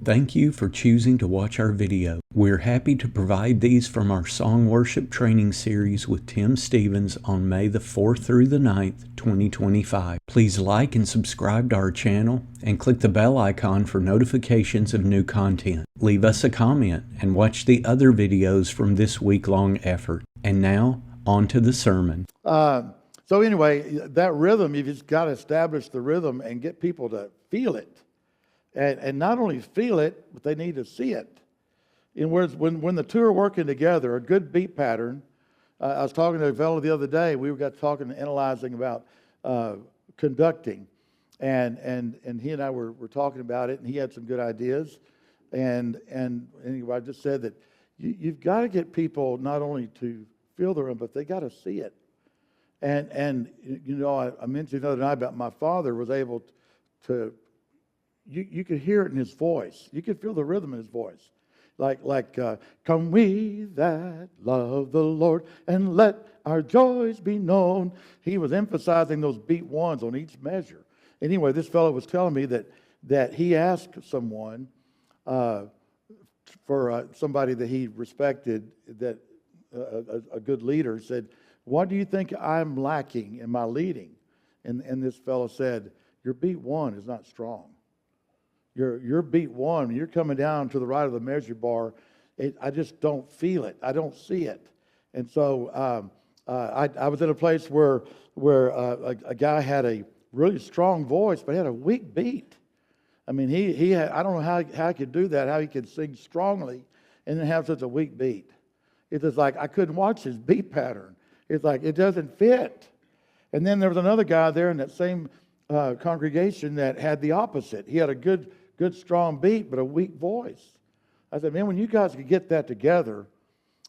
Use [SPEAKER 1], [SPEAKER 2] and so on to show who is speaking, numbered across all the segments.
[SPEAKER 1] Thank you for choosing to watch our video. We're happy to provide these from our Song Worship Training Series with Tim Stevens on May the 4th through the 9th, 2025. Please like and subscribe to our channel and click the bell icon for notifications of new content. Leave us a comment and watch the other videos from this week-long effort. And now, on to the sermon.
[SPEAKER 2] So anyway, that rhythm, you've just got to establish the rhythm and get people to feel it. And not only feel it, but they need to see it. In words, when the two are working together, a good beat pattern. I was talking to a fellow the other day. We got talking, analyzing about conducting, and he and I were talking about it, and he had some good ideas. And anyway, I just said that you've got to get people not only to feel the rhythm, but they got to see it. And you know, I mentioned the other night about my father was able to. You could hear it in his voice. You could feel the rhythm in his voice. Like come we that love the Lord and let our joys be known. He was emphasizing those beat ones on each measure. Anyway, this fellow was telling me that he asked someone for somebody that he respected, that a good leader, said, "What do you think I'm lacking in my leading?" And this fellow said, "Your beat one is not strong. Your beat one, when you're coming down to the right of the measure bar, I just don't feel it. I don't see it." And so I was in a place where a guy had a really strong voice, but had a weak beat. I mean, he had, I don't know how he could do that, how he could sing strongly and then have such a weak beat. It's just like I couldn't watch his beat pattern. It's like it doesn't fit. And then there was another guy there in that same congregation that had the opposite. He had a good strong beat, but a weak voice. I said, man, when you guys could get that together,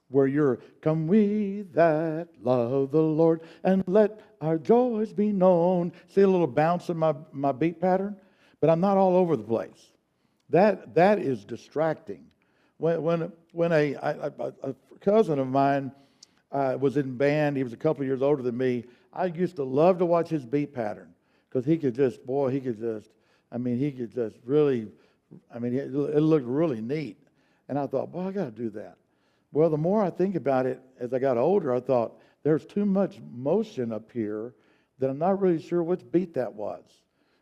[SPEAKER 2] where you're, come we that love the Lord and let our joys be known. See a little bounce in my beat pattern? But I'm not all over the place. That is distracting. When a cousin of mine was in band, he was a couple of years older than me, I used to love to watch his beat pattern. Because he could just really, it looked really neat. And I thought, boy, I got to do that. Well, the more I think about it, as I got older, I thought, there's too much motion up here that I'm not really sure which beat that was.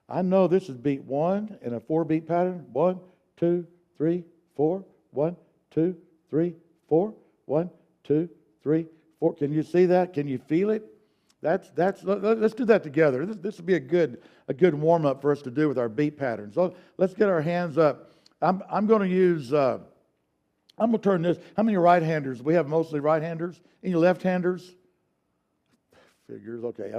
[SPEAKER 2] I know this is beat one in a 4-beat pattern. 1, 2, 3, 4. 1, 2, 3, 4. 1, 2, 3, 4. Can you see that? Can you feel it? Let's do that together. This would be a good warm up for us to do with our beat patterns. So let's get our hands up. I'm going to use. I'm going to turn this. How many right-handers? We have mostly right-handers. Any left-handers? Figures. Okay.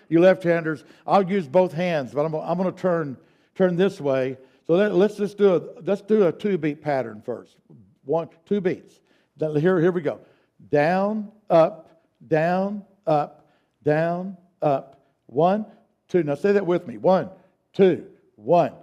[SPEAKER 2] You left-handers. I'll use both hands, but I'm going to turn this way. So let's do a 2-beat pattern first. 1, 2 beats. Here we go. Down, up, down, up. Down, up, 1, 2. Now say that with me. 1, 2, 1,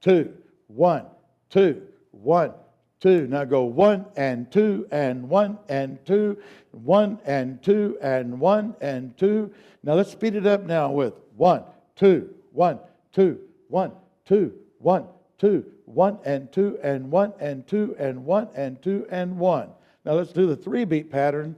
[SPEAKER 2] 2, 1, 2, 1, 2. Now go 1 and 2 and 1 and 2, 1 and 2 and 1 and 2. Now let's speed it up now with 1, 2, 1, 2, 1, 2, 1, 2, 1 and 2 and 1 and 2 and 1 and 2 and 1. Now let's do the 3-beat pattern.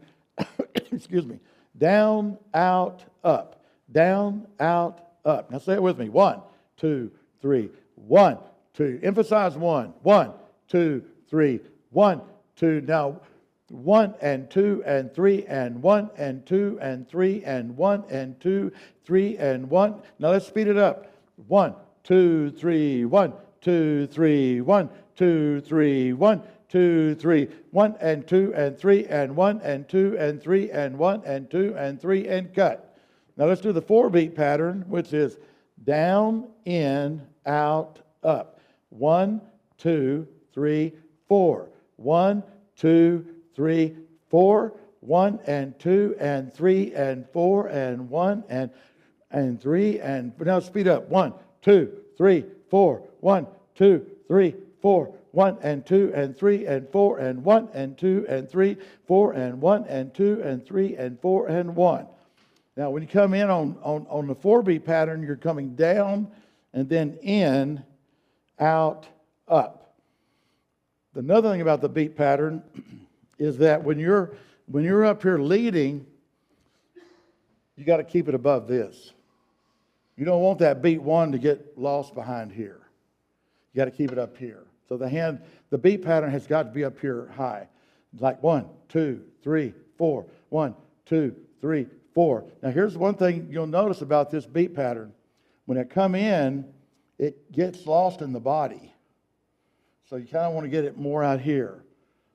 [SPEAKER 2] Excuse me. Down, out, up. Down, out, up. Now say it with me. 1, 2, 3. 1, 2. Emphasize 1. 1, 2, 3. 1, 2. Now 1 and 2 and 3 and 1 and 2 and 3 and 1 and 2, 3 and 1. Now let's speed it up. 1, 2, 3. 1, 2, 3. 1, 2, 3. 1, 2, 3, 1 and 2 and 3 and 1 and 2 and 3 and 1 and 2 and 3 and cut. Now let's do the 4-beat pattern, which is down, in, out, up. 1, 2, 3, 4. 1, 2, 3, 4. 1 and 2 and 3 and 4 and 1 and 3 and now speed up. 1, 2, 3, 4. 1, 2, 3, 4. 1 and 2 and 3 and 4 and 1 and 2 and 3, 4 and 1 and 2 and 3 and 4 and 1. Now when you come in on the 4-beat pattern, you're coming down and then in, out, up. Another thing about the beat pattern is that when you're up here leading, you got to keep it above this. You don't want that beat 1 to get lost behind here. You got to keep it up here. So the beat pattern has got to be up here high. Like 1, 2, 3, 4. 1, 2, 3, 4. Now here's one thing you'll notice about this beat pattern. When it come in, it gets lost in the body. So you kind of want to get it more out here,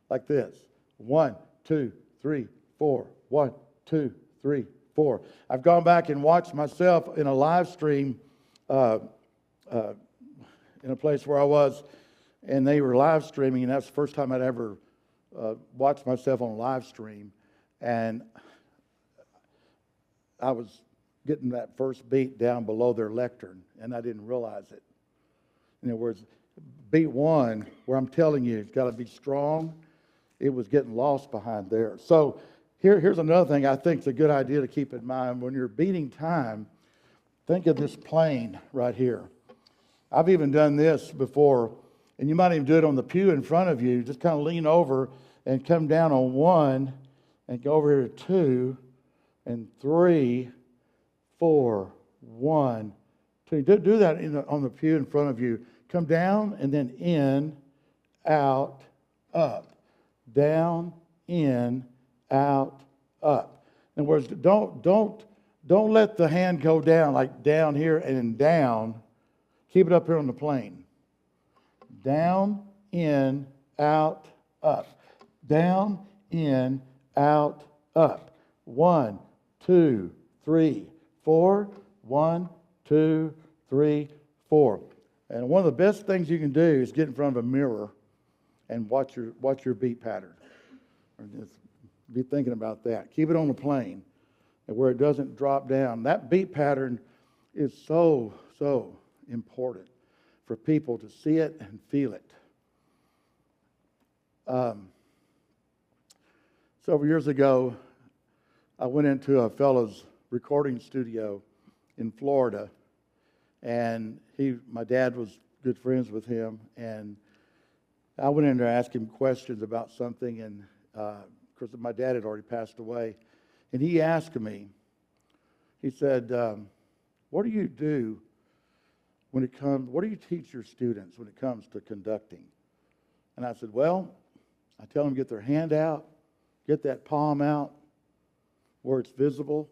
[SPEAKER 2] like this. 1, 2, 3, 4. 1, 2, 3, 4. I've gone back and watched myself in a live stream in a place where I was, and they were live streaming, and that's the first time I'd ever watched myself on a live stream. And I was getting that first beat down below their lectern, and I didn't realize it. In other words, beat 1, where I'm telling you it's got to be strong, it was getting lost behind there. So here's another thing I think is a good idea to keep in mind. When you're beating time, think of this plane right here. I've even done this before, and you might even do it on the pew in front of you. Just kind of lean over and come down on 1 and go over here to 2 and 3, 4, 1, 2. Do that on the pew in front of you. Come down and then in, out, up. Down, in, out, up. In other words, don't let the hand go down, like down here and then down. Keep it up here on the plane. Down, in, out, up. Down, in, out, up. 1, 2, 3, 4. 1, 2, 3, 4. And one of the best things you can do is get in front of a mirror and watch your beat pattern. Or just be thinking about that. Keep it on the plane and where it doesn't drop down. That beat pattern is so important for people to see it and feel it. Several years ago, I went into a fellow's recording studio in Florida, and my dad was good friends with him, and I went in there to ask him questions about something, and of course my dad had already passed away, and he asked me, he said, what do you do what do you teach your students when it comes to conducting? And I said, well, I tell them to get their hand out, get that palm out where it's visible,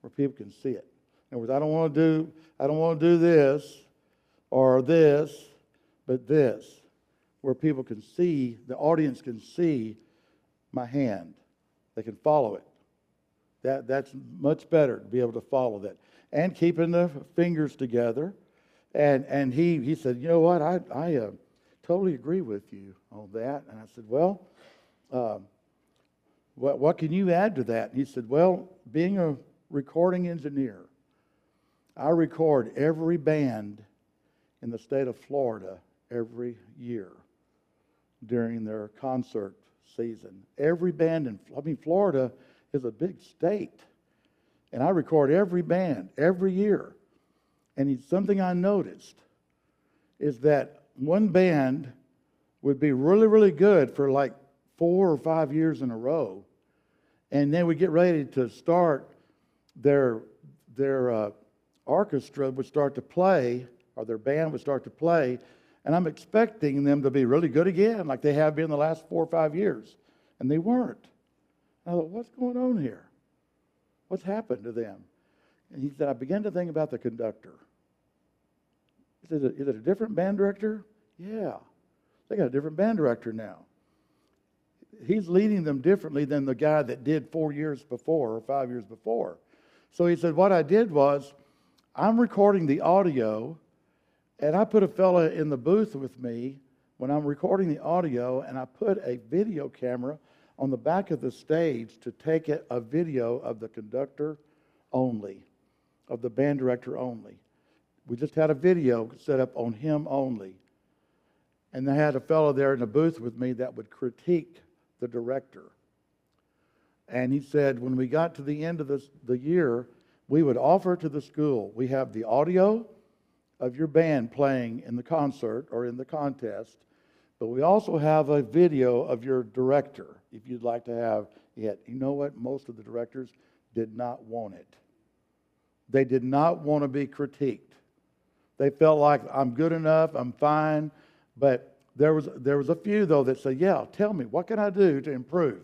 [SPEAKER 2] where people can see it. In other words, I don't want to do this or this, but this, where people can see, the audience can see my hand. They can follow it. That's much better to be able to follow that. And keeping the fingers together. And he said, you know what, I totally agree with you on that. And I said, well, what can you add to that? And he said, well, being a recording engineer, I record every band in the state of Florida every year during their concert season. Every band Florida is a big state. And I record every band every year. And something I noticed is that one band would be really, really good for like 4 or 5 years in a row. And then we get ready to start, their orchestra would start to play, or their band would start to play, and I'm expecting them to be really good again, like they have been the last 4 or 5 years. And they weren't. I thought, what's going on here? What's happened to them? And he said, I began to think about the conductor. He said, is it a different band director? Yeah. They got a different band director now. He's leading them differently than the guy that did 4 years before or 5 years before. So he said, what I did was, I'm recording the audio, and I put a fella in the booth with me when I'm recording the audio, and I put a video camera on the back of the stage to take a video of the conductor only, of the band director only. We just had a video set up on him only. And I had a fellow there in the booth with me that would critique the director. And he said, when we got to the end of the year, we would offer to the school, we have the audio of your band playing in the concert or in the contest. But we also have a video of your director, if you'd like to have it. You know what? Most of the directors did not want it. They did not want to be critiqued. They felt like, I'm good enough, I'm fine. But there was a few, though, that said, yeah, tell me, what can I do to improve?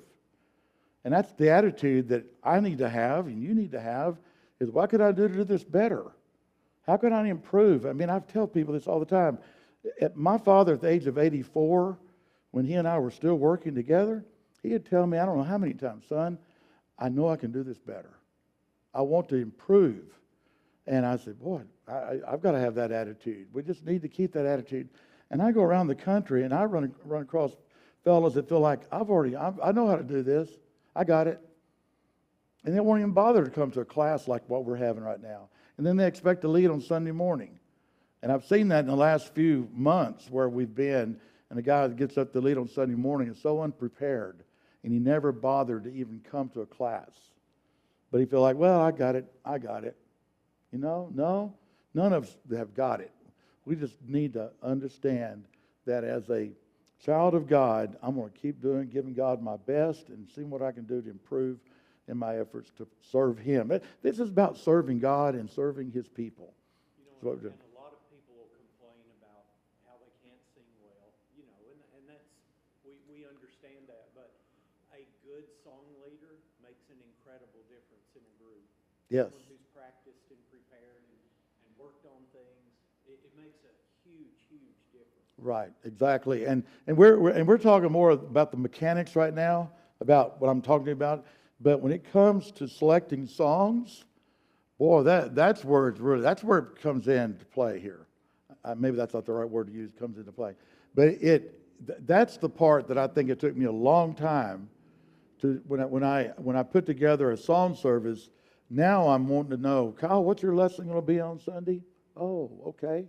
[SPEAKER 2] And that's the attitude that I need to have and you need to have, is what could I do to do this better? How can I improve? I mean, I tell people this all the time. My father, at the age of 84, when he and I were still working together, he'd tell me, I don't know how many times, son, I know I can do this better. I want to improve. And I said, boy, I've got to have that attitude. We just need to keep that attitude. And I go around the country and I run across fellows that feel like, I know how to do this. I got it. And they won't even bother to come to a class like what we're having right now. And then they expect to lead on Sunday morning. And I've seen that in the last few months where we've been, and the guy that gets up to lead on Sunday morning is so unprepared, and he never bothered to even come to a class. But he feel like, well, I got it. You know, no, none of us have got it. We just need to understand that as a child of God, I'm going to keep giving God my best and seeing what I can do to improve in my efforts to serve Him. This is about serving God and serving His people.
[SPEAKER 1] You know, and a lot of people will complain about how they can't sing well, you know, and that's, we understand that, but a good song leader makes an incredible difference in a group.
[SPEAKER 2] Yes.
[SPEAKER 1] Someone who's practiced and prepared and worked on things, it makes a huge, huge difference.
[SPEAKER 2] Right, exactly. And we're talking more about the mechanics right now, about what I'm talking about. But when it comes to selecting songs, boy, that's where it comes into play here. Maybe that's not the right word to use. Comes into play, but that's the part that I think it took me a long time to when I put together a song service. Now I'm wanting to know, Kyle, what's your lesson going to be on Sunday? Oh, okay.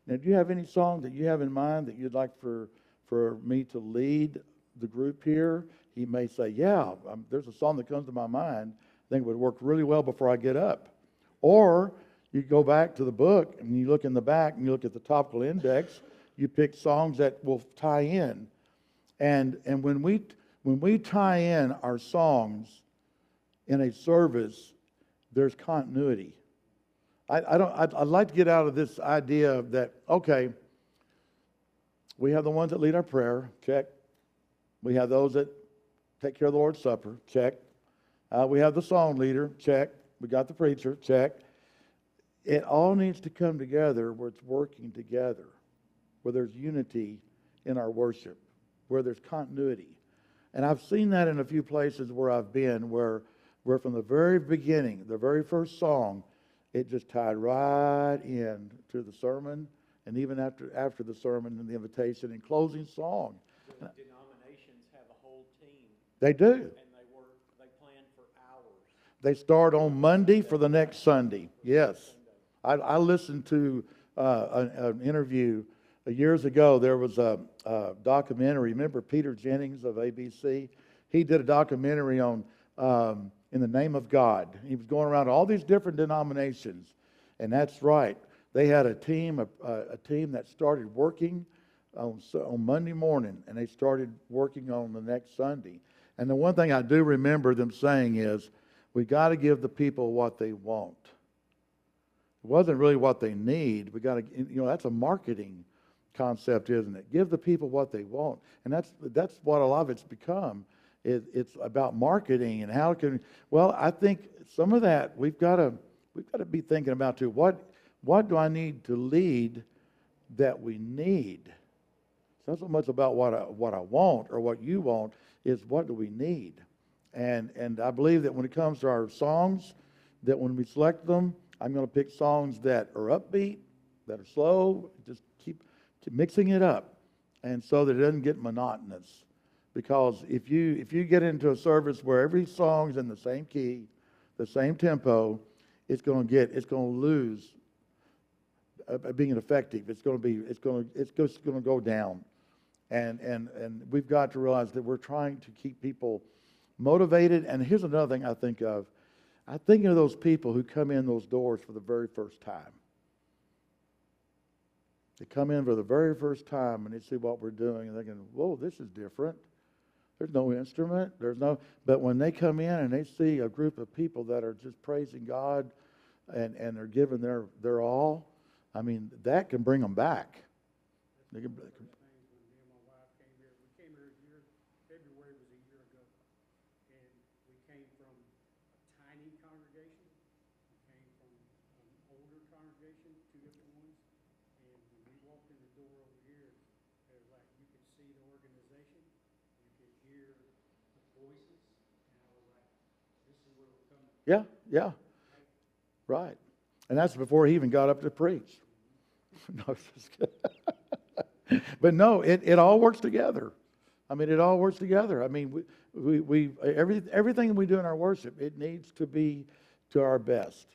[SPEAKER 2] Now, do you have any song that you have in mind that you'd like for me to lead the group here? He may say, yeah, there's a song that comes to my mind. I think it would work really well before I get up. Or you go back to the book and you look in the back and you look at the topical index. You pick songs that will tie in. And when we tie in our songs in a service, there's continuity. I'd like to get out of this idea that, okay, we have the ones that lead our prayer, check. We have those that take care of the Lord's Supper, check. We have the song leader, check. We got the preacher, check. It all needs to come together where it's working together, where there's unity in our worship, where there's continuity. And I've seen that in a few places where I've been, where from the very beginning, the very first song, it just tied right in to the sermon, and even after the sermon and the invitation and closing song.
[SPEAKER 1] Denominations have a whole team.
[SPEAKER 2] They do.
[SPEAKER 1] And they plan for hours.
[SPEAKER 2] They start on Monday for the next Sunday. Yes. I listened to an interview years ago. There was a documentary. Remember Peter Jennings of ABC? He did a documentary on In the Name of God. He was going around all these different denominations. And that's right. They had a team that started working on Monday morning, and they started working on the next Sunday. And the one thing I do remember them saying is, we got to give the people what they want. It wasn't really what they need. We got to, that's a marketing concept, isn't it? Give the people what they want, and that's what a lot of it's become. It's about marketing and how can. Well, I think some of that we've got to be thinking about too. What do I need to lead that we need? It's not so much about what I want or what you want. Is what do we need? And I believe that when it comes to our songs, that when we select them, I'm going to pick songs that are upbeat, that are slow, just keep mixing it up, and so that it doesn't get monotonous. Because if you get into a service where every song's in the same key, the same tempo, it's going to lose being effective. It's just going to go down. And we've got to realize that we're trying to keep people motivated. And here's another thing I think of. I think of those people who come in those doors for the very first time. They come in for the very first time and they see what we're doing and they're thinking, whoa, this is different. There's no instrument. But when they come in and they see a group of people that are just praising God and they're giving their all, I mean, that can bring them back. They can, yeah, yeah, right. And that's before he even got up to preach. No, just kidding. But no, it all works together. I mean, it all works together. I mean, everything we do in our worship, it needs to be to our best,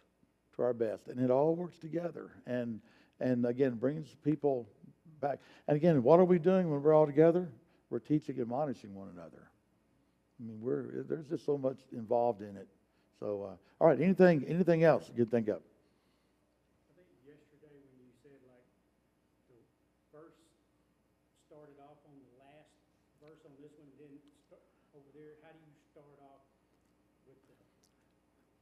[SPEAKER 2] and it all works together. And again, brings people back. And again, what are we doing when we're all together? We're teaching and admonishing one another. I mean, there's just so much involved in it. So, all right, anything else you could think of?
[SPEAKER 3] I think yesterday when you said like the verse started off on the last verse on this one, then over there, how do you start off with the...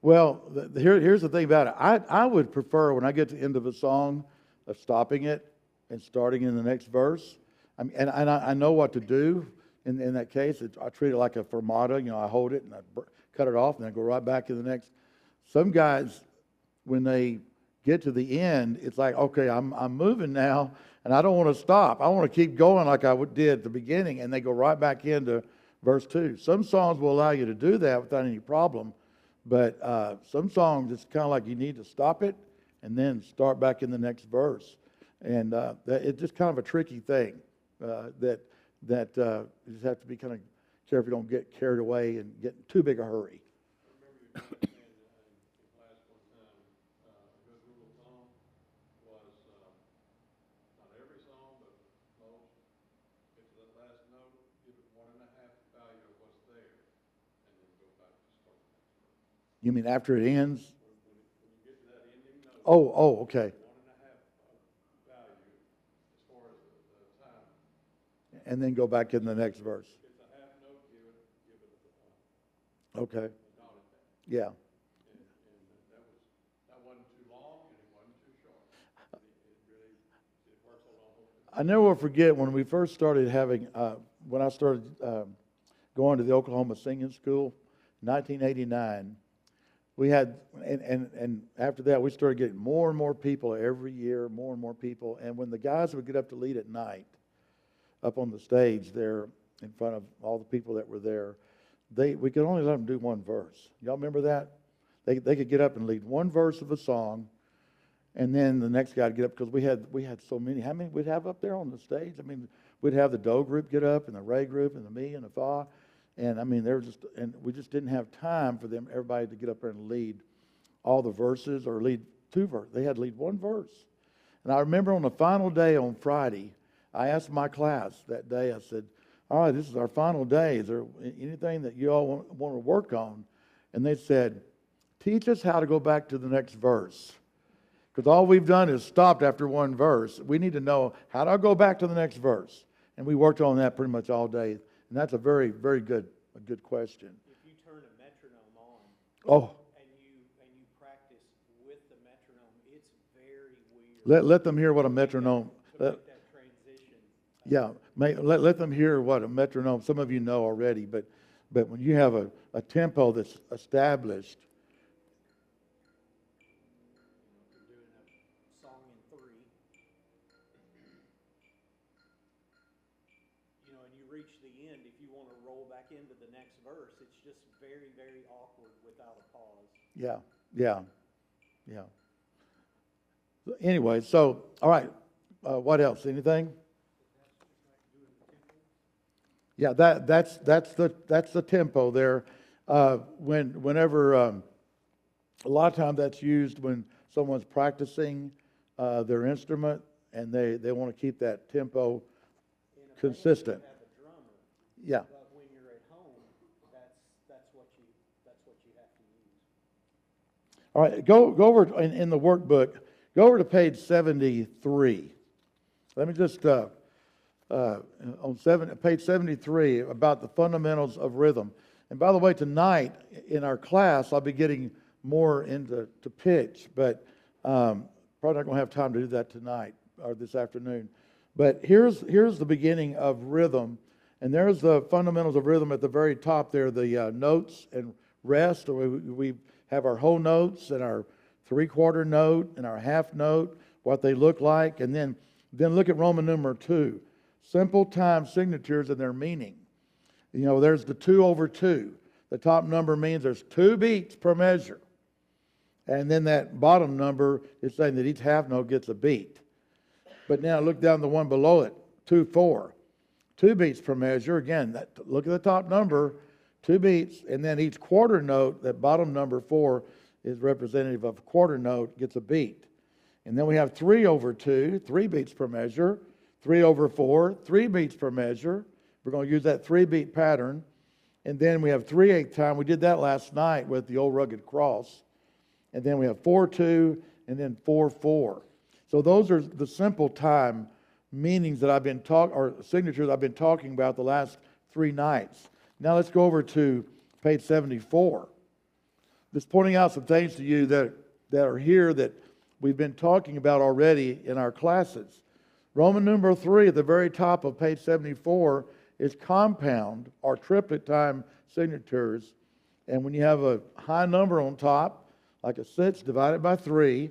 [SPEAKER 2] Well, here's the thing about it. I would prefer when I get to the end of a song of stopping it and starting in the next verse. I mean, and I know what to do in that case. I treat it like a fermata. You know, I hold it and I cut it off and then go right back to the next. Some guys, when they get to the end, it's like, okay, I'm moving now and I don't want to stop. I want to keep going like I did at the beginning, and they go right back into verse 2. Some songs will allow you to do that without any problem, but some songs it's kind of like you need to stop it and then start back in the next verse. And it's just kind of a tricky thing that you just have to be kind of careful you don't get carried away and get in too big a hurry.
[SPEAKER 4] I remember you in class one time, a good rule of thumb was not every song, but most, get to that last note, give it 1.5 value of what's there, and then go back to start the next verse.
[SPEAKER 2] You mean after it ends?
[SPEAKER 4] When you get to that ending note,
[SPEAKER 2] Okay.
[SPEAKER 4] 1.5 value as far as the time.
[SPEAKER 2] And then go back in the next verse.
[SPEAKER 4] It's a half note, give it
[SPEAKER 2] Okay.
[SPEAKER 4] not at that.
[SPEAKER 2] Yeah.
[SPEAKER 4] And that wasn't too long and it wasn't too short. It works along.
[SPEAKER 2] I never will forget when we first started having, when I started going to the Oklahoma Singing School, 1989. We had, and after that, we started getting more and more people every year, more and more people. And when the guys would get up to lead at night, up on the stage there in front of all the people that were there, we could only let them do one verse. Y'all remember that? They could get up and lead one verse of a song, and then the next guy would get up, because we had so many. How many we'd have up there on the stage? I mean, we'd have the Doe group get up, and the Ray group, and the me, and the Fa. And I mean, we just didn't have time for everybody to get up there and lead all the verses or lead two verses. They had to lead one verse. And I remember on the final day on Friday, I asked my class that day, I said, all right, this is our final day. Is there anything that you all want to work on? And they said, teach us how to go back to the next verse. Because all we've done is stopped after one verse. We need to know, how do I go back to the next verse? And we worked on that pretty much all day. And that's a very, very good question.
[SPEAKER 3] If you turn a metronome on,
[SPEAKER 2] Oh,
[SPEAKER 3] and you practice with the metronome, it's very weird.
[SPEAKER 2] let them hear what a metronome.
[SPEAKER 3] To make that transition.
[SPEAKER 2] Yeah, let them hear what a metronome. Some of you know already, but when you have a tempo that's established.
[SPEAKER 3] You're doing a song in 3. You know, and you reach the end. If you want to roll back into the next verse, it's just very, very awkward without a pause.
[SPEAKER 2] Yeah. So anyway, so all right. What else? Anything? Yeah, that's the tempo there. Whenever a lot of times that's used when someone's practicing their instrument and they want to keep that tempo consistent.
[SPEAKER 3] You have a drummer,
[SPEAKER 2] Yeah.
[SPEAKER 3] but when you're at home, that's what you have to use.
[SPEAKER 2] All right. Go over in the workbook. Go over to page 73. Let me just, on page 73, about the fundamentals of rhythm. And by the way, tonight in our class, I'll be getting more into pitch, but probably not going to have time to do that tonight or this afternoon. But here's the beginning of rhythm, and there's the fundamentals of rhythm at the very top there, the notes and rest. We have our whole notes and our three-quarter note and our half note, what they look like, and then look at Roman numeral 2, simple time signatures and their meaning. You know, there's the 2/2. The top number means there's 2 beats per measure. And then that bottom number is saying that each half note gets a beat. But now look down the one below it, 2/4. 2 beats per measure. Again, look at the top number, 2 beats, and then each quarter note, that bottom number 4, is representative of a quarter note, gets a beat. And then we have 3/2, 3 beats per measure. 3/4, 3 beats per measure. We're going to use that 3-beat pattern. And then we have 3/8 time. We did that last night with the old rugged cross. And then we have 4/2 and then 4/4. So those are the simple time meanings that I've been or signatures I've been talking about the last 3 nights. Now let's go over to page 74. Just pointing out some things to you that are here that we've been talking about already in our classes. Roman numeral 3 at the very top of page 74 is compound or triplet time signatures. And when you have a high number on top, like a 6 divided by 3,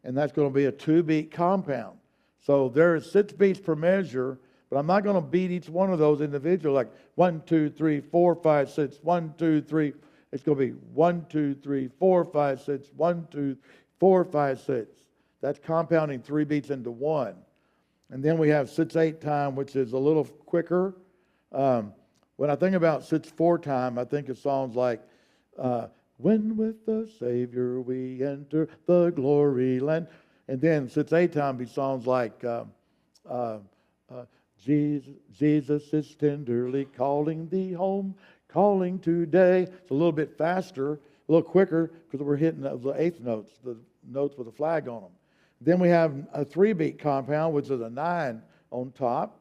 [SPEAKER 2] and that's going to be a 2-beat compound. So there is 6 beats per measure, but I'm not going to beat each one of those individually, like 1, 2, 3, 4, 5, 6, 1, 2, 3. It's going to be 1, 2, 3, 4, 5, 6, 1, 2, 4, 5, 6. That's compounding 3 beats into 1. And then we have 6/8 time, which is a little quicker. When I think about 6/4 time, I think of songs like, when with the Savior we enter the glory land. And then 6/8 time be songs like, Jesus is tenderly calling thee home, calling today. It's a little bit faster, a little quicker, because we're hitting the 8th notes, the notes with a flag on them. Then we have a 3-beat compound, which is a 9 on top.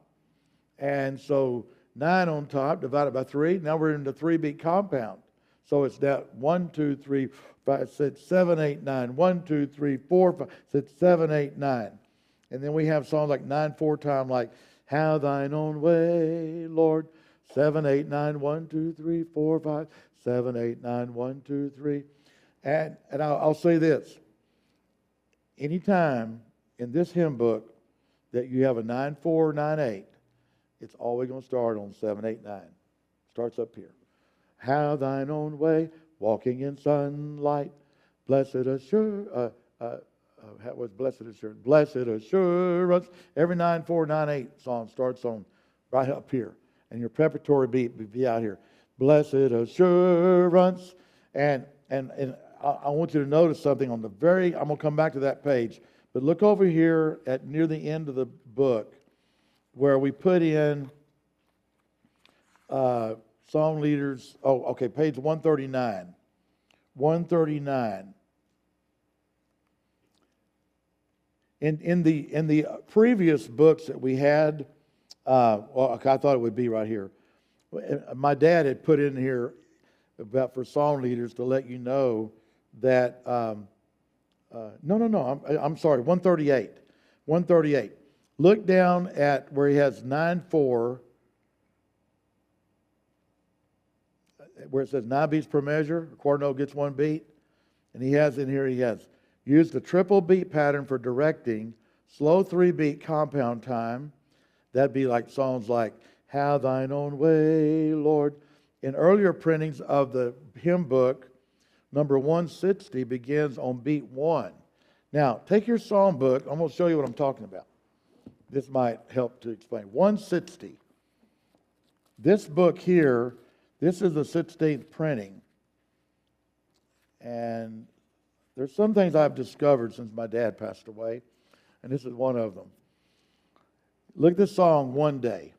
[SPEAKER 2] And so 9 on top divided by 3. Now we're in the 3-beat compound. So it's that 1, 2, 3, 5, 6, 7, 8, 9. 1, 2, 3, 4, 5, 6, 7, 8, 9. And then we have songs like 9/4 time, like Have Thine Own Way, Lord. 7, 8, 9. 1, 2, 3, 4, 5, 7, 8, 9. 1, 2, 3. And I'll say this. Anytime in this hymn book that you have a 9/4, 9/8, it's always going to start on 7, 8, 9. Starts up here. Have thine own way, walking in sunlight. Blessed assurance. Blessed assurance. Blessed assurance. Every 9/4, 9/8 song starts on right up here, and your preparatory beat would be out here. Blessed assurance. And I want you to notice something on the very. I'm going to come back to that page, but look over here at near the end of the book, where we put in song leaders. Oh, okay, page 139. 139. In the previous books that we had, well, I thought it would be right here. My dad had put in here about for song leaders to let you know that. No. I'm sorry. 138. 138. Look down at where he has 9/4, where it says 9 beats per measure. A quarter note gets 1 beat. And he has in here, he has used the triple beat pattern for directing slow 3-beat compound time. That'd be like songs like Have Thine Own Way, Lord. In earlier printings of the hymn book, number 160 begins on beat 1. Now, take your song book. I'm going to show you what I'm talking about. This might help to explain. 160. This book here, this is the 16th printing. And there's some things I've discovered since my dad passed away, and this is one of them. Look at this song, One Day.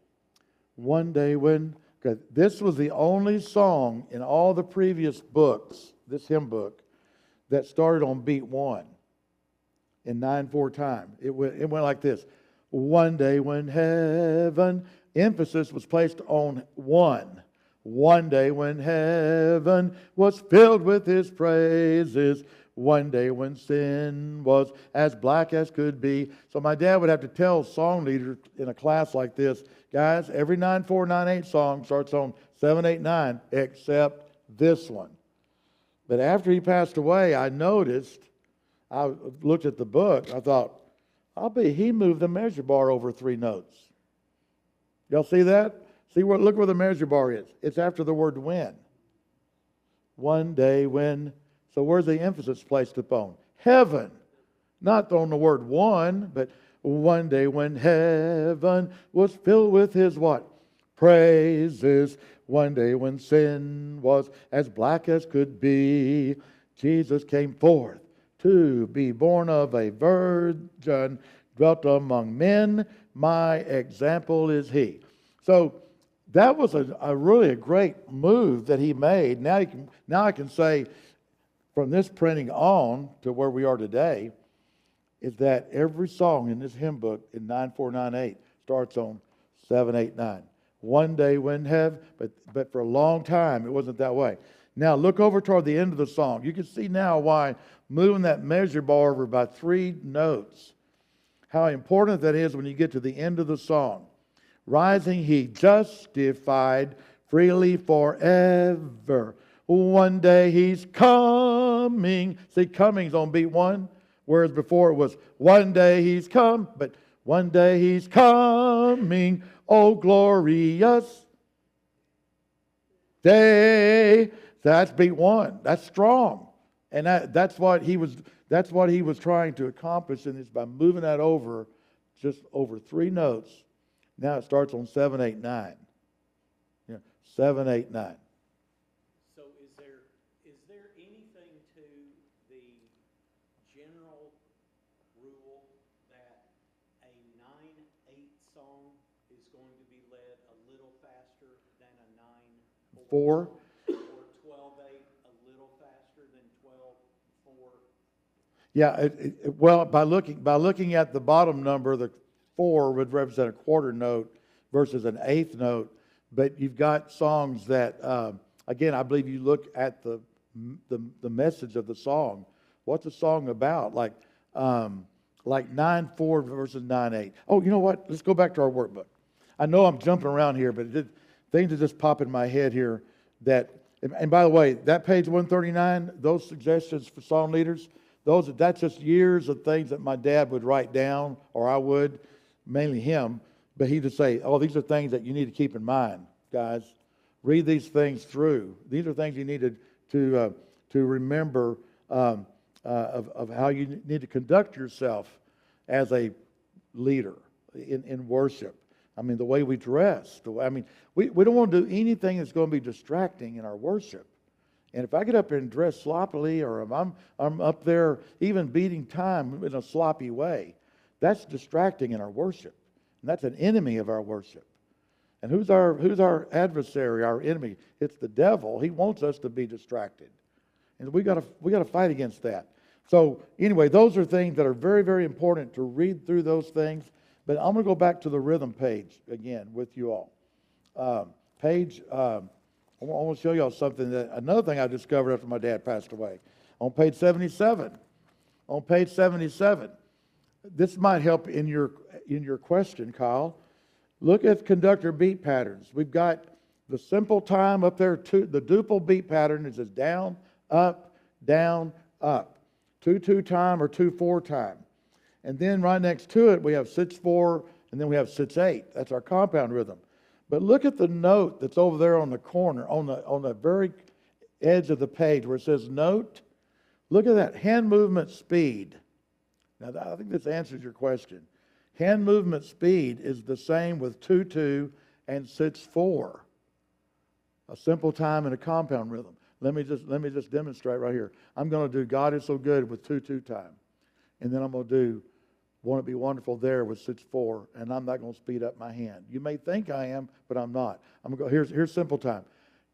[SPEAKER 2] One day when, okay, this was the only song in all the previous books, this hymn book, that started on beat 1 in 9/4 time. It went like this. One day when heaven, emphasis was placed on one. One day when heaven was filled with his praises. One day when sin was as black as could be. So my dad would have to tell song leaders in a class like this, guys, every 9-4, 9-8 song starts on 7, 8, 9, except this one. But after he passed away, I noticed, I looked at the book, I thought, he moved the measure bar over 3 notes. Y'all see that? Look where the measure bar is. It's after the word when. One day when, so where's the emphasis placed upon? Heaven. Not on the word one, but one day when heaven was filled with his what? Praises. One day when sin was as black as could be, Jesus came forth to be born of a virgin, dwelt among men. My example is he. So that was a really great move that he made. Now I can say, from this printing on to where we are today, is that every song in this hymn book in 9-4, 9-8 starts on 7, 8, 9. One day when heaven, but for a long time it wasn't that way. Now look over toward the end of the song. You can see now why moving that measure bar over by 3 notes, how important that is when you get to the end of the song. Rising he justified freely forever. One day he's coming. See, coming's on beat 1, whereas before it was one day he's come, but one day he's coming. Oh, glorious day. That's beat 1. That's strong. And that's what he was trying to accomplish in this by moving that over, just over 3 notes. Now it starts on 7, 8, 9. 7, 8, 9.
[SPEAKER 1] So is there anything to the general rule that a 9-8 song is going to be led a little faster than a 9-4?
[SPEAKER 2] 4.
[SPEAKER 1] Or 12-8 a little faster than 12-4?
[SPEAKER 2] Yeah, well, by looking at the bottom number, the 4 would represent a quarter note versus an eighth note. But you've got songs that, again, I believe you look at the message of the song. What's the song about? Like 9-4 versus 9-8. Oh, you know what? Let's go back to our workbook. I know I'm jumping around here, but things that just pop in my head here. And by the way, that page 139, those suggestions for song leaders, that's just years of things that my dad would write down, or I would, mainly him. But he'd just say, oh, these are things that you need to keep in mind, guys. Read these things through. These are things you needed to remember of how you need to conduct yourself as a leader in worship. I mean, the way we dress. We don't want to do anything that's going to be distracting in our worship. And if I get up there and dress sloppily, or if I'm up there even beating time in a sloppy way, that's distracting in our worship. And that's an enemy of our worship. And who's our adversary, our enemy? It's the devil. He wants us to be distracted. And we got to fight against that. So anyway, those are things that are very, very important to read through those things. But I'm going to go back to the rhythm page again with you all. I want to show y'all something, another thing I discovered after my dad passed away. On page 77. On page 77. This might help in your question, Kyle. Look at conductor beat patterns. We've got the simple time up there. The duple beat pattern is down, up, down, up. 2-2 time or 2-4 time. And then right next to it, we have 6-4, and then we have 6-8. That's our compound rhythm. But look at the note that's over there on the corner, on the very edge of the page where it says note. Look at that, hand movement speed. Now, I think this answers your question. Hand movement speed is the same with 2-2 and 6-4. A simple time and a compound rhythm. Let me just demonstrate right here. I'm going to do God Is So Good with 2-2 time. And then I'm going to do Won't It Be Wonderful there with 6-4, and I'm not going to speed up my hand. You may think I am, but I'm not. I'm going to go, here's simple time.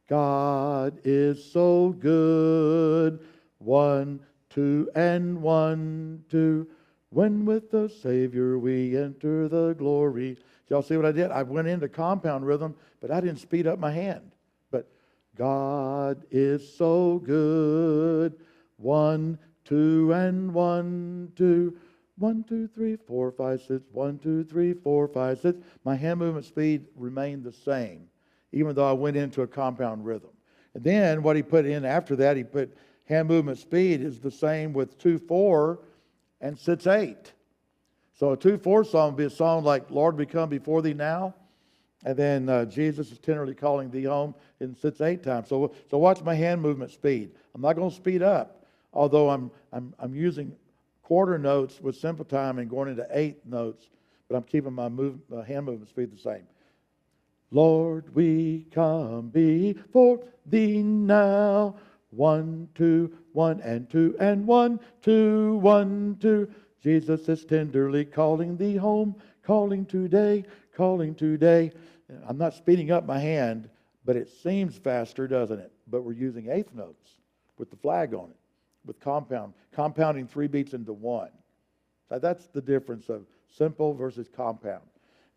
[SPEAKER 2] God is so good. 1, 2, and 1, 2. When with the Savior we enter the glory. Y'all see what I did? I went into compound rhythm, but I didn't speed up my hand. But God is so good. 1, 2, and 1, 2. 1, 2, 3, 4, 5, 6. 1, 2, 3, 4, 5, 6. My hand movement speed remained the same, even though I went into a compound rhythm. And then what he put in after that, he put hand movement speed is the same with 2/4 and 6/8. So a 2/4 song would be a song like "Lord, we come before Thee now," and then Jesus is tenderly calling Thee home in 6/8 time. So watch my hand movement speed. I'm not going to speed up, although I'm using quarter notes with simple time and going into eighth notes, but I'm keeping my hand movement speed the same. Lord, we come before Thee now. 1, 2, 1 and 2 and 1, 2, 1, 2. Jesus is tenderly calling Thee home, calling today, calling today. I'm not speeding up my hand, but it seems faster, doesn't it? But we're using eighth notes with the flag on it, with compounding 3 beats into 1. So that's the difference of simple versus compound.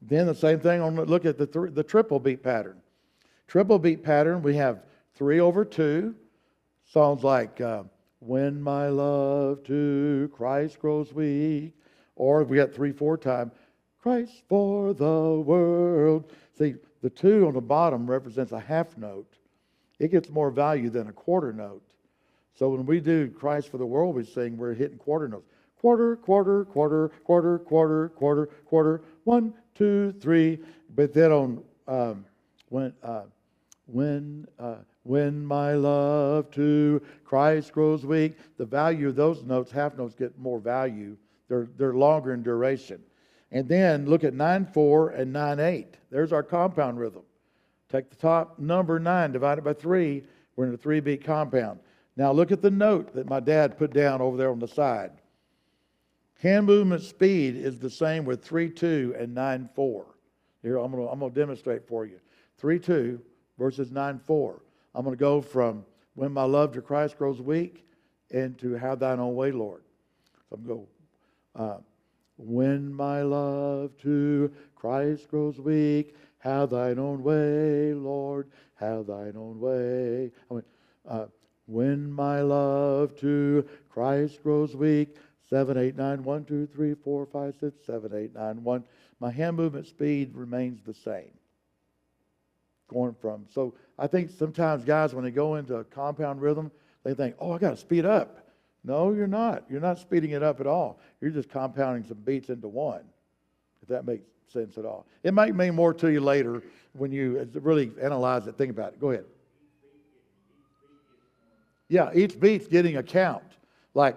[SPEAKER 2] Then the same thing, look at the triple beat pattern. Triple beat pattern, we have 3/2. Songs like "When My Love to Christ Grows Weak," or we got 3/4 time, "Christ for the World." See, the 2 on the bottom represents a half note. It gets more value than a quarter note. So when we do "Christ for the World," we sing, we're hitting quarter notes. Quarter, quarter, quarter, quarter, quarter, quarter, quarter. 1, 2, 3. But then on when my love to Christ grows weak, the value of those notes, half notes, get more value. They're longer in duration. And then look at 9/4 and 9/8. There's our compound rhythm. Take the top number 9, divide it by 3. We're in a 3-beat compound. Now look at the note that my dad put down over there on the side. Hand movement speed is the same with 3/2 and 9/4. Here, I'm going to demonstrate for you. 3/2 versus 9/4. I'm going to go from "When my love to Christ grows weak" into "Have Thine Own Way, Lord." So I'm going to go, when my love to Christ grows weak, have Thine own way, Lord, have Thine own way. I went, when my love to Christ grows weak, 7, 8, 9, 1, 2, 3, 4, 5, 6, 7, 8, 9, 1. My hand movement speed remains the same. Going from, so I think sometimes guys, when they go into a compound rhythm, they think, oh, I got to speed up. No, you're not. You're not speeding it up at all. You're just compounding some beats into 1, if that makes sense at all. It might mean more to you later when you really analyze it. Think about it. Go ahead. Yeah, each beat's getting a count. Like,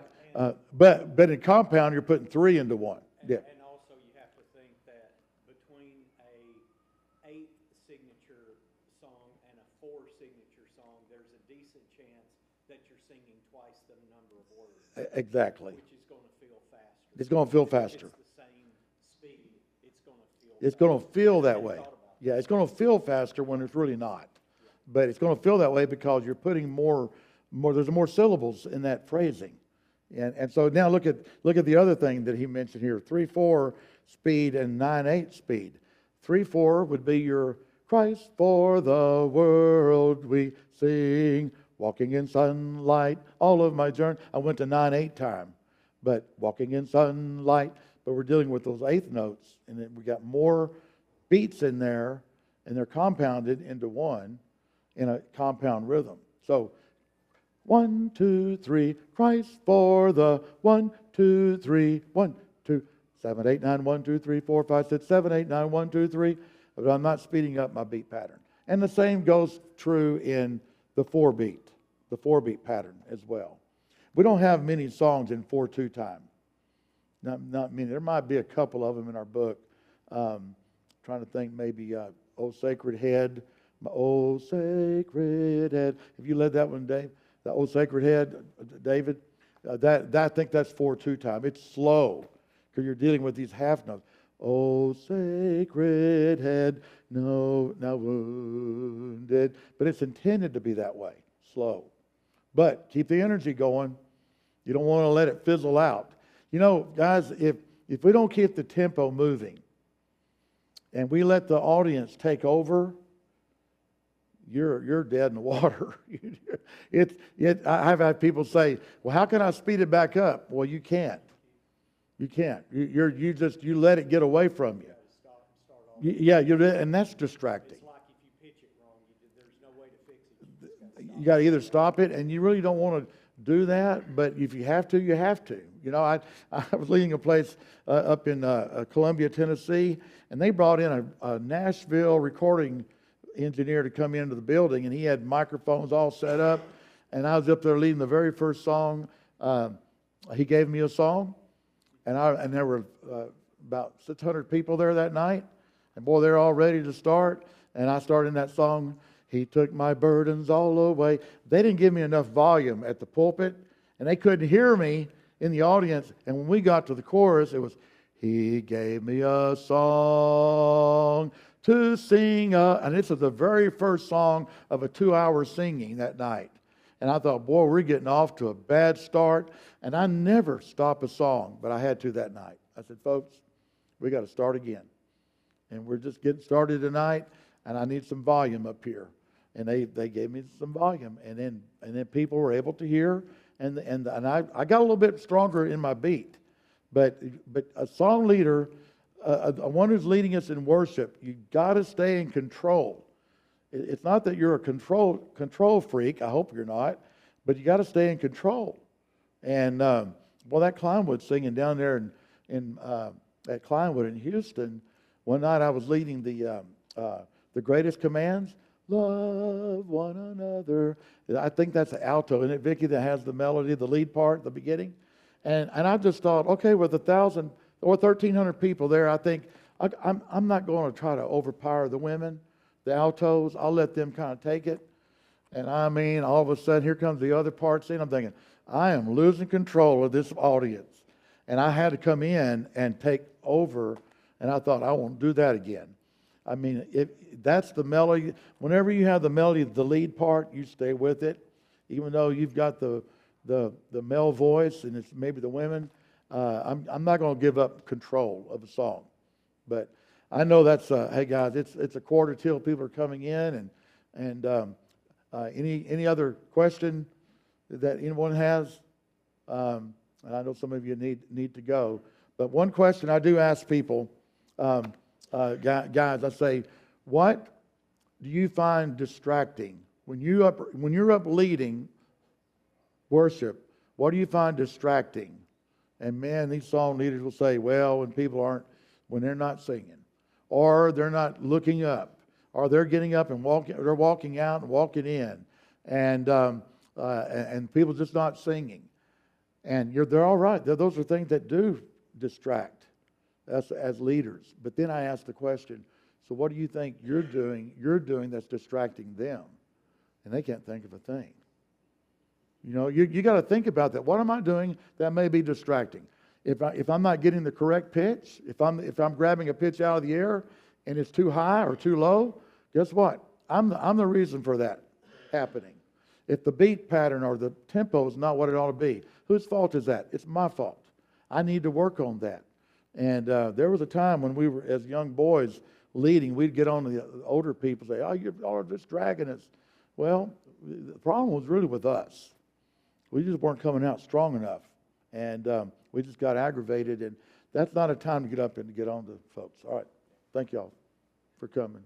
[SPEAKER 2] but in compound, you're putting 3 into 1. Yeah.
[SPEAKER 3] And also you have to think that between a 8 signature song and a 4 signature song, there's a decent chance that you're singing twice the number of words.
[SPEAKER 2] Exactly.
[SPEAKER 3] Which is going to feel faster.
[SPEAKER 2] It's going to feel faster.
[SPEAKER 3] If it's the same speed, it's going to feel
[SPEAKER 2] It's going to feel that way. Yeah, it's going to feel faster when it's really not. But it's going to feel that way because you're putting more there's more syllables in that phrasing. And so now look at the other thing that he mentioned here, 3/4 speed and 9/8 speed. 3/4 would be your Christ for the world we sing, walking in sunlight, all of my journey. I went to 9/8 time, but walking in sunlight. But we're dealing with those eighth notes, and then we got more beats in there, and they're compounded into 1 in a compound rhythm. So 1, 2, 3, Christ for the 1, 2, 3, 1, 2, 7, 8, 9, 1, 2, 3, 4, 5, 6, 7, 8, 9, 1, 2, 3. But I'm not speeding up my beat pattern. And the same goes true in the 4-beat pattern as well. We don't have many songs in 4/2 time. Not many. There might be a couple of them in our book. Trying to think, maybe "Oh Sacred Head," "Oh Sacred Head." Have you led that one, Dave? The "Oh Sacred Head," David. I think that's 4/2 time. It's slow because you're dealing with these half notes. "Oh Sacred Head, no, now wounded," but it's intended to be that way, slow. But keep the energy going. You don't want to let it fizzle out. You know, guys, if we don't keep the tempo moving and we let the audience take over, you're dead in the water. I've had people say, well, how can I speed it back up? Well, you can't. You can't. You let it get away from you. Yeah, and that's distracting.
[SPEAKER 3] It's like if you pitch it wrong, there's no way to fix it.
[SPEAKER 2] You got to either stop it, and you really don't want to do that, but if you have to, you have to. You know, I was leading a place up in Columbia, Tennessee, and they brought in a Nashville recording engineer to come into the building, and he had microphones all set up, and I was up there leading the very first song. He gave me a song, and there were about 600 people there that night, and boy, they're all ready to start, and I started in that song, He took my burdens all away. They didn't give me enough volume at the pulpit, and they couldn't hear me in the audience, and when we got to the chorus, it was, He gave me a song to sing, and this is the very first song of a 2-hour singing that night. And I thought, boy, we're getting off to a bad start. And I never stop a song, but I had to that night. I said, folks, we got to start again. And we're just getting started tonight, and I need some volume up here. And they gave me some volume, and then people were able to hear, and I got a little bit stronger in my beat. But a song leader, one who's leading us in worship, you got to stay in control. It's not that you're a control freak. I hope you're not, but you got to stay in control. And well, that Kleinwood singing down there at Kleinwood in Houston. One night I was leading the greatest commands. Love one another. I think that's an alto, isn't it, Vicki, that has the melody, the lead part, the beginning. And I just thought, okay, with 1,000 or 1,300 people there, I think I'm not going to try to overpower the women, the altos. I'll let them kind of take it. And I mean, all of a sudden, here comes the other parts in. I'm thinking, I am losing control of this audience. And I had to come in and take over. And I thought, I won't do that again. I mean, if that's the melody. Whenever you have the melody, the lead part, you stay with it. Even though you've got the male voice and it's maybe the women, I'm not going to give up control of a song. But I know that's hey guys, it's a quarter till people are coming in, and any other question that anyone has? And I know some of you need to go, but one question I do ask people, guys, I say, what do you find distracting when you're up leading worship? What do you find distracting? And man, these song leaders will say, well, when they're not singing, or they're not looking up, or they're getting up and they're walking out and walking in, and people just not singing. And they're all right. Those are things that do distract us as leaders. But then I ask the question, so what do you think you're doing that's distracting them? And they can't think of a thing. You know, you got to think about that. What am I doing that may be distracting? If I'm not getting the correct pitch, if I'm grabbing a pitch out of the air and it's too high or too low, guess what? I'm the reason for that happening. If the beat pattern or the tempo is not what it ought to be, whose fault is that? It's my fault. I need to work on that. And there was a time when we were, as young boys, leading, we'd get on to the older people and say, oh, you're all just dragging us. Well, the problem was really with us. We just weren't coming out strong enough. And we just got aggravated. And that's not a time to get up and get on to folks. All right. Thank y'all for coming.